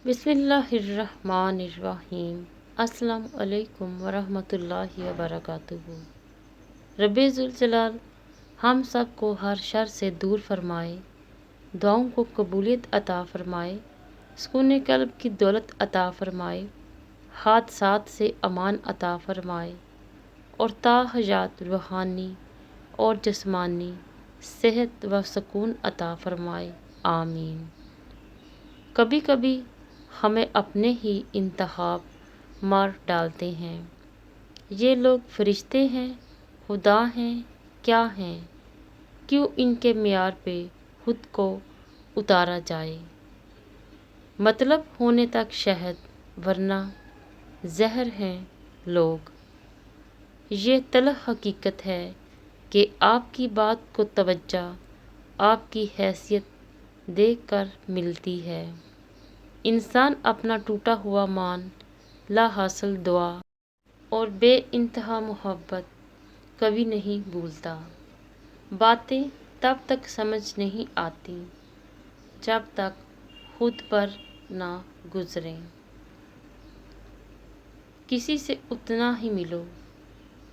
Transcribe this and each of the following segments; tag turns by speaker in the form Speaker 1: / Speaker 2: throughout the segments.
Speaker 1: بسم اللہ الرحمن الرحیم۔ السلام علیکم ورحمۃ اللہ وبرکاتہ۔ رب ذوالجلال ہم سب کو ہر شر سے دور فرمائے، دعاؤں کو قبولیت عطا فرمائے، سکون قلب کی دولت عطا فرمائے، حادثات سے امان عطا فرمائے اور تا حیات روحانی اور جسمانی صحت و سکون عطا فرمائے، آمین۔ کبھی کبھی ہمیں اپنے ہی انتخاب مار ڈالتے ہیں۔ یہ لوگ فرشتے ہیں، خدا ہیں، کیا ہیں؟ کیوں ان کے معیار پہ خود کو اتارا جائے؟ مطلب ہونے تک شہد ورنہ زہر ہیں لوگ۔ یہ تلخ حقیقت ہے کہ آپ کی بات کو توجہ آپ کی حیثیت دیکھ کر ملتی ہے۔ انسان اپنا ٹوٹا ہوا مان، لا حاصل دعا اور بے انتہا محبت کبھی نہیں بھولتا۔ باتیں تب تک سمجھ نہیں آتی جب تک خود پر نہ گزریں۔ کسی سے اتنا ہی ملو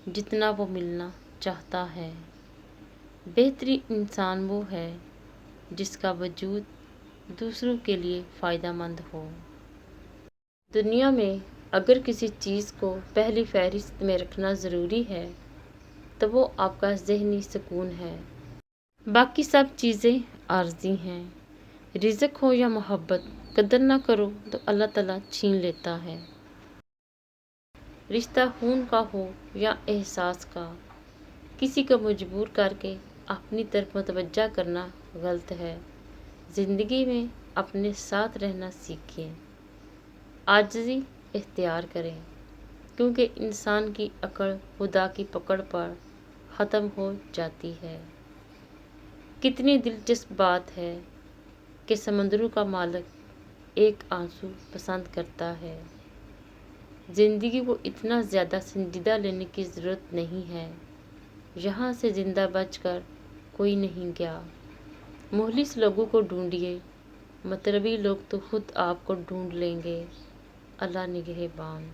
Speaker 1: جتنا وہ ملنا چاہتا ہے۔ بہترین انسان وہ ہے جس کا وجود دوسروں کے لیے فائدہ مند ہو۔ دنیا میں اگر کسی چیز کو پہلی فہرست میں رکھنا ضروری ہے تو وہ آپ کا ذہنی سکون ہے۔ باقی سب چیزیں عارضی ہیں۔ رزق ہو یا محبت، قدر نہ کرو تو اللہ تعالیٰ چھین لیتا ہے۔ رشتہ خون کا ہو یا احساس کا، کسی کو مجبور کر کے اپنی طرف متوجہ کرنا غلط ہے۔ زندگی میں اپنے ساتھ رہنا سیکھیں، عاجزی اختیار کریں، کیونکہ انسان کی عقل خدا کی پکڑ پر ختم ہو جاتی ہے۔ کتنی دلچسپ بات ہے کہ سمندروں کا مالک ایک آنسو پسند کرتا ہے۔ زندگی کو اتنا زیادہ سنجیدہ لینے کی ضرورت نہیں ہے۔ یہاں سے زندہ بچ کر کوئی نہیں گیا۔ مخلص لوگوں کو ڈھونڈیے، مطلبی لوگ تو خود آپ کو ڈھونڈ لیں گے۔ اللہ نگہبان۔